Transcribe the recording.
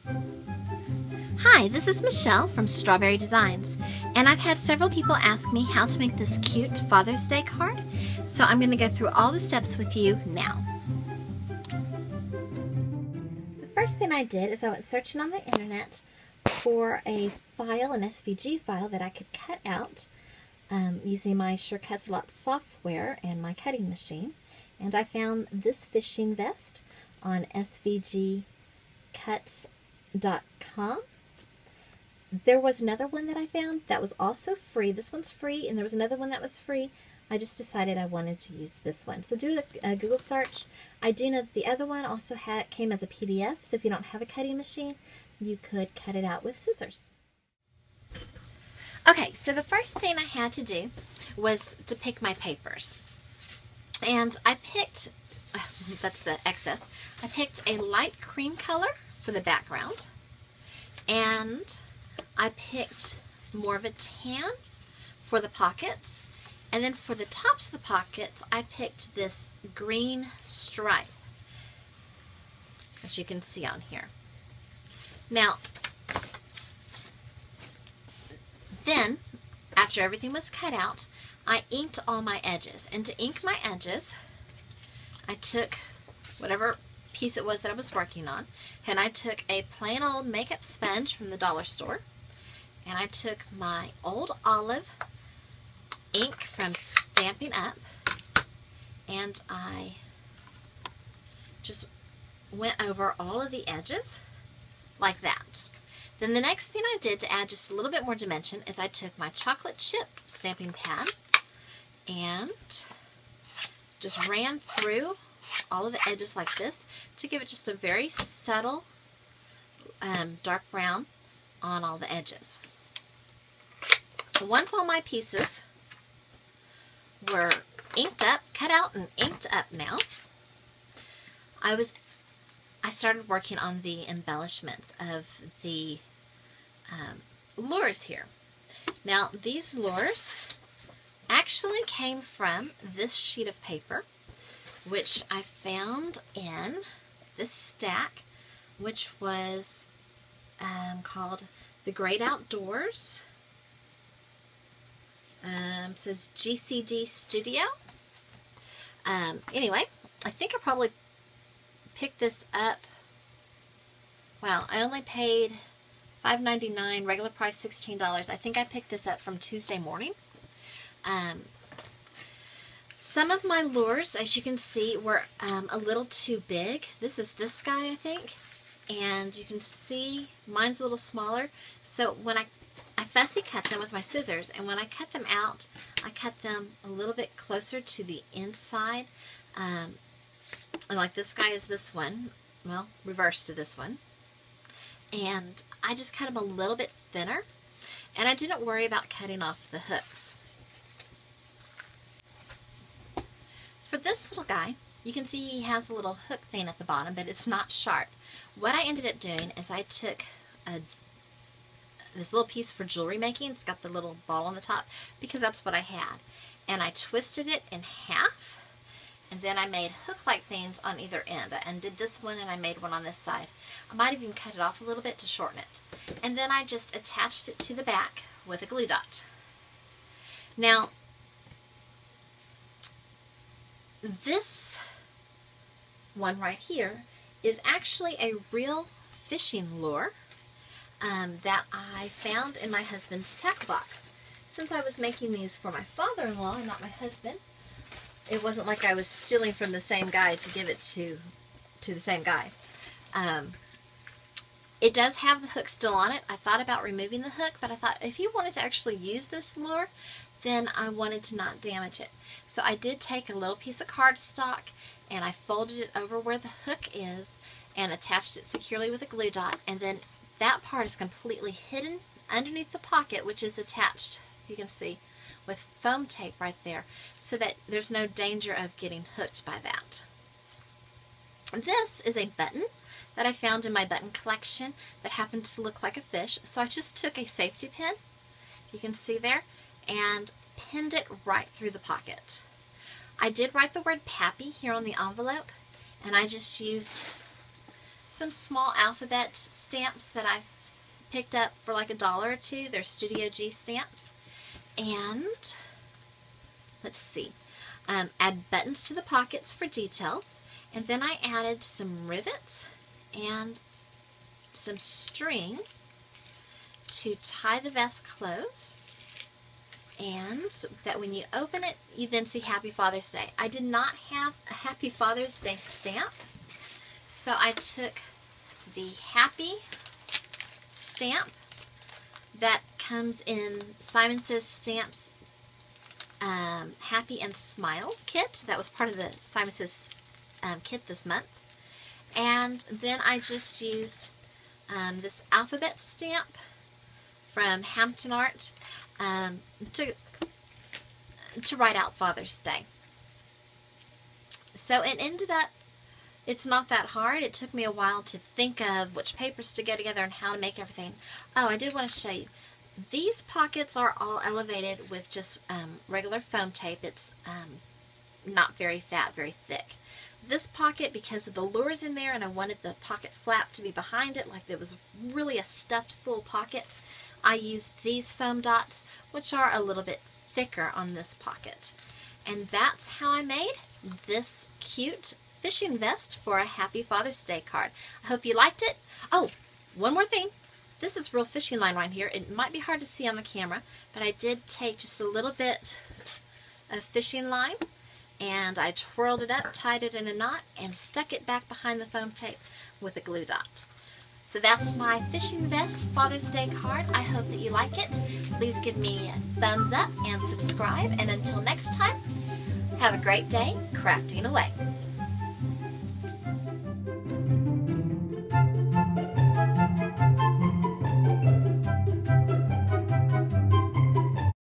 Hi, this is Michelle from StrawBearie Designs, and I've had several people ask me how to make this cute Father's Day card, so I'm going to go through all the steps with you now. The first thing I did is I went searching on the internet for a file, an SVG file that I could cut out using my Sure Cuts a Lot software and my cutting machine, and I found this fishing vest on svgcuts.com. There was another one that I found that was also free. This one's free, and there was another one that was free. I just decided I wanted to use this one. So do a Google search. I do know that the other one also came as a PDF, so if you don't have a cutting machine, you could cut it out with scissors. Okay, so the first thing I had to do was to pick my papers. And I picked, that's the excess, I picked a light cream color for the background, and I picked more of a tan for the pockets, and then for the tops of the pockets I picked this green stripe, as you can see on here. Now, then, after everything was cut out, I inked all my edges, and to ink my edges, I took whatever piece it was that I was working on, and I took a plain old makeup sponge from the dollar store, and I took my old olive ink from Stampin' Up, and I just went over all of the edges like that. Then the next thing I did to add just a little bit more dimension is I took my chocolate chip stamping pad and just ran through all of the edges like this to give it just a very subtle dark brown on all the edges. Once all my pieces were inked up, cut out and inked up now, I started working on the embellishments of the lures here. Now these lures actually came from this sheet of paper, which I found in this stack, which was called The Great Outdoors. It says GCD Studio. Anyway, I think I probably picked this up. Wow, I only paid $5.99, regular price $16. I think I picked this up from Tuesday morning. Some of my lures, as you can see, were a little too big. This is this guy, I think, and you can see mine's a little smaller. So when I fussy cut them with my scissors, and when I cut them out, I cut them a little bit closer to the inside. And like this guy is this one, well, reverse to this one. And I just cut them a little bit thinner, and I didn't worry about cutting off the hooks. For this little guy, you can see he has a little hook thing at the bottom, but it's not sharp. What I ended up doing is I took this little piece for jewelry making. It's got the little ball on the top because that's what I had. And I twisted it in half, and then I made hook-like things on either end. I undid this one and I made one on this side. I might have even cut it off a little bit to shorten it. And then I just attached it to the back with a glue dot. Now, this one right here is actually a real fishing lure that I found in my husband's tackle box. Since I was making these for my father-in-law and not my husband, it wasn't like I was stealing from the same guy to give it to the same guy. It does have the hook still on it. I thought about removing the hook, but I thought if he wanted to actually use this lure, then I wanted to not damage it. So I did take a little piece of cardstock and I folded it over where the hook is and attached it securely with a glue dot, and then that part is completely hidden underneath the pocket, which is attached, you can see, with foam tape right there, so that there's no danger of getting hooked by that. This is a button that I found in my button collection that happened to look like a fish, so I just took a safety pin, you can see there, and pinned it right through the pocket. I did write the word Pappy here on the envelope, and I just used some small alphabet stamps that I've picked up for like $1 or $2. They're Studio G stamps. And let's see, add buttons to the pockets for details. And then I added some rivets and some string to tie the vest closed, and so that when you open it, you then see Happy Father's Day. I did not have a Happy Father's Day stamp, so I took the Happy stamp that comes in Simon Says Stamps Happy and Smile kit. That was part of the Simon Says kit this month. And then I just used this alphabet stamp from Hampton Art to write out Father's Day. So it ended up, it's not that hard. It took me a while to think of which papers to go together and how to make everything. Oh, I did want to show you. These pockets are all elevated with just regular foam tape. It's not very fat, very thick. This pocket, because of the lures in there and I wanted the pocket flap to be behind it, like it was really a stuffed full pocket, I used these foam dots, which are a little bit thicker on this pocket. And that's how I made this cute fishing vest for a Happy Father's Day card. I hope you liked it. Oh, one more thing. This is real fishing line right here. It might be hard to see on the camera, but I did take just a little bit of fishing line and I twirled it up, tied it in a knot, and stuck it back behind the foam tape with a glue dot. So that's my fishing vest Father's Day card. I hope that you like it. Please give me a thumbs up and subscribe. And until next time, have a great day crafting away.